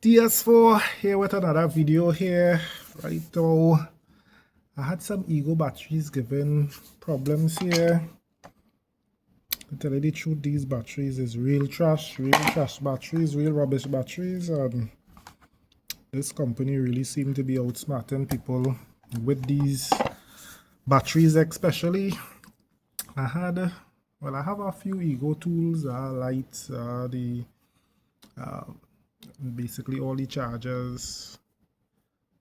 DS4 here with another video here. Right now, I had some Ego batteries giving problems here. To tell you the truth, these batteries is real trash batteries, real rubbish batteries. This company really seemed to be outsmarting people with these batteries especially. I have a few Ego tools, lights, basically all the chargers,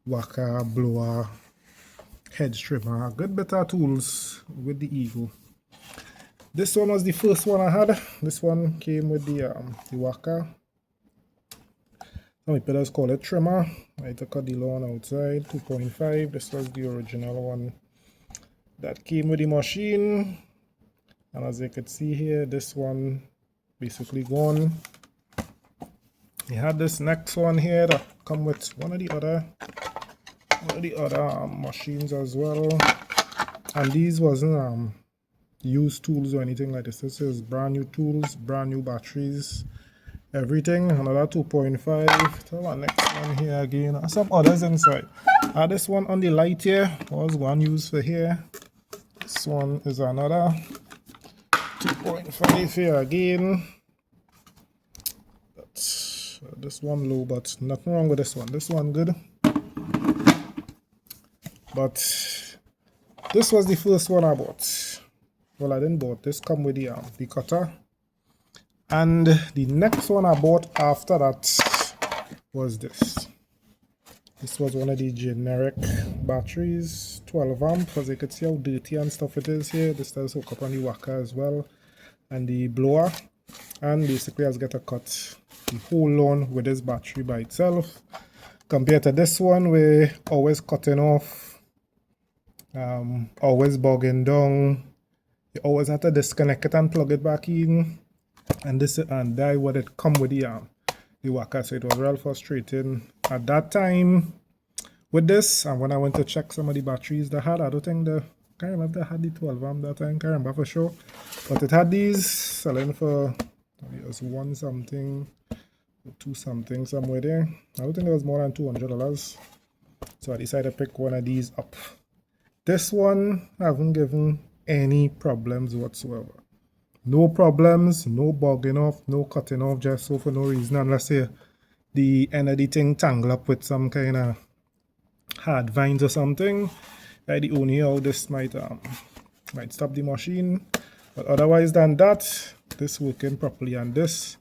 whacker, blower, hedge trimmer, good better tools with the Ego. This one was the first one I had. This one came with the whacker. Some people just call it trimmer. I took a deal on outside, 2.5. This was the original one that came with the machine. And as you can see here, this one basically gone. You had this next one here that come with one of the other machines as well. And these wasn't used tools or anything like this. This is brand new tools, brand new batteries, everything. Another 2.5. So our next one here again. And some others inside. This one on the light here was one used for here. This one is another 2.5 here again. This one low, but nothing wrong with this one. This one good. But this was the first one I bought. Well, I didn't bought this. Come with the cutter. And the next one I bought after that was this. This was one of the generic batteries, 12 amp. As you can see how dirty and stuff it is here. This does hook up on the whacker as well, and the blower. And basically, I just get a cut the whole on with this battery by itself, compared to this one where always cutting off, always bogging down. You always have to disconnect it and plug it back in, and that would it come with the whacker. So it was real frustrating at that time with this. And when I went to check some of the batteries they had, I can't remember if they had the 12 amp that time, can't remember for sure, but it had these selling for it was one something, two something somewhere there. I don't think it was more than $200. So I decided to pick one of these up. This one I haven't given any problems whatsoever. No problems, no bugging off, no cutting off just so for no reason, unless the end of the thing tangle up with some kind of hard vines or something. The only how this might stop the machine. But otherwise than that, this working properly. And this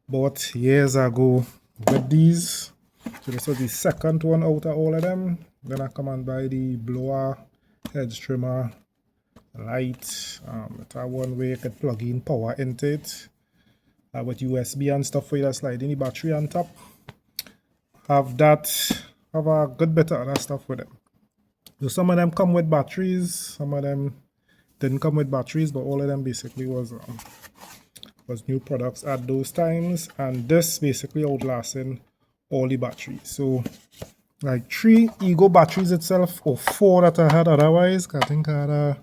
bought years ago with these. So this was the second one out of all of them. Then I come and buy the blower, hedge trimmer, light. That one where you could plug in power into it with USB and stuff for you to slide in the battery on top. Have a good bit of other stuff with them. So some of them come with batteries, some of them didn't come with batteries, but all of them basically was new products at those times. And this basically outlasting all the batteries. So like 3 Ego batteries itself, or 4 that I had otherwise. I think I had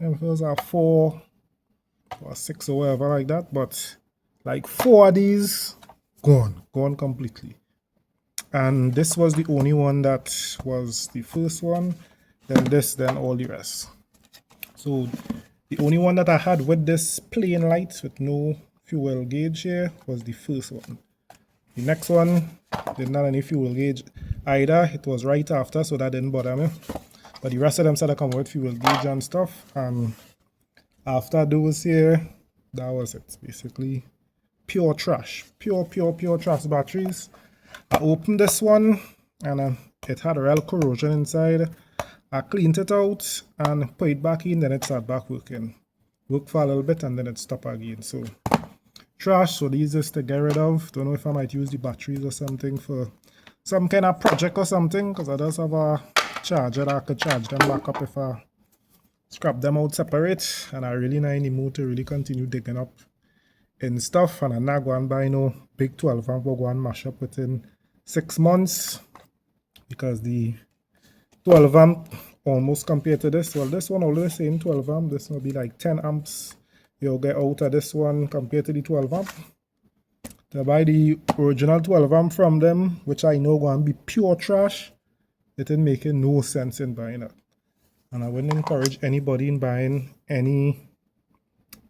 it was 4 or 6 or whatever like that, but like 4 of these gone completely. And this was the only one that was the first one, then this, then all the rest. So the only one that I had with this plain light with no fuel gauge here was the first one. The next one didn't have any fuel gauge either. It was right after, so that didn't bother me. But the rest of them started coming with fuel gauge and stuff. And after those here, that was it. Basically pure trash. Pure trash batteries. I opened this one and it had a real corrosion inside. I cleaned it out and put it back in, then it started back working. Worked for a little bit and then it stopped again. So trash. So these is to get rid of. Don't know if I might use the batteries or something for some kind of project or something, because I just have a charger that I could charge them back up if I scrap them out separate. And I really not any mood to really continue digging up in stuff, and I'm not going to buy no big 12 amp or go and mash up within 6 months, because the 12 amp almost compared to this, well, this one already the same 12 amp, this will be like 10 amps you'll get out of this one compared to the 12 amp. To buy the original 12 amp from them, which I know going to be pure trash, it ain't making no sense in buying it. And I wouldn't encourage anybody in buying any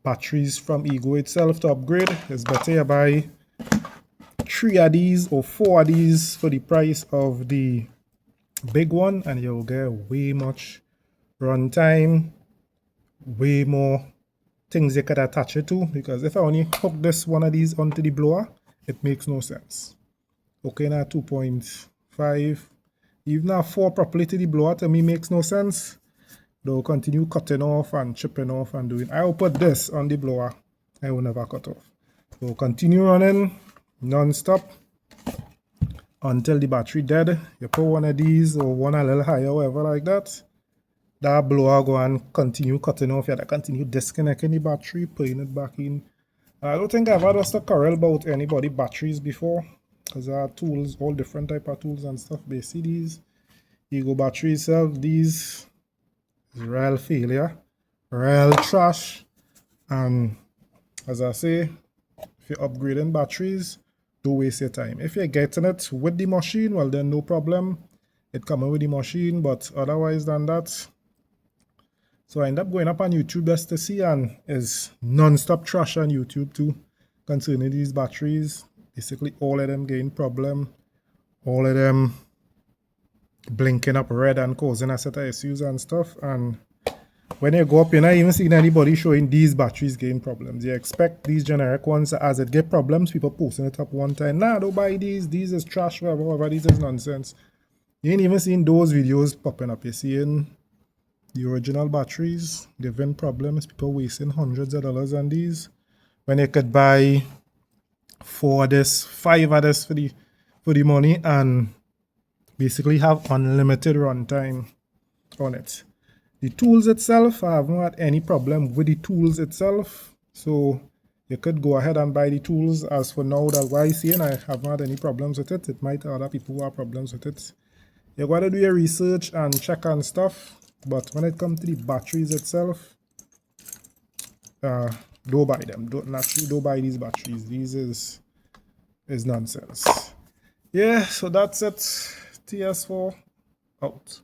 batteries from Ego itself to upgrade. It's better you buy 3 of these or 4 of these for the price of the big one, and you'll get way much runtime, way more things you could attach it to. Because if I only hook this one of these onto the blower, it makes no sense. Okay, now 2.5, even now 4 properly to the blower to me makes no sense. They'll continue cutting off and chipping off and doing. I will put this on the blower, I will never cut off. So continue running non-stop until the battery dead. You put one of these or one a little higher, whatever like that. That blower go and continue cutting off. You have to continue disconnecting the battery, putting it back in. I don't think I've had us to quarrel about anybody batteries before, because there are tools, all different type of tools and stuff. They see these Ego battery itself, these is real failure, real trash. And as I say, if you're upgrading batteries, don't waste your time. If you're getting it with the machine, well then no problem. It comes with the machine, but otherwise than that. So I end up going up on YouTube just to see, and is non-stop trash on YouTube too concerning these batteries. Basically all of them getting problem, all of them blinking up red and causing a set of issues and stuff. And when you go up, you're not even seeing anybody showing these batteries getting problems. You expect these generic ones, as it get problems, people posting it up one time. Nah, don't buy these is trash, whatever, these is nonsense. You ain't even seeing those videos popping up. You're seeing the original batteries giving problems, people wasting hundreds of dollars on these, when you could buy 4 of this, 5 of this for the money, and basically have unlimited runtime on it. The tools itself, I haven't had any problem with the tools itself, so you could go ahead and buy the tools. As for now, that's why I'm saying I haven't had any problems with it. It might other people who have problems with it. You gotta do your research and check on stuff, but when it comes to the batteries itself, don't buy them. Don't buy these batteries. These is nonsense. Yeah, so that's it. TS4 out.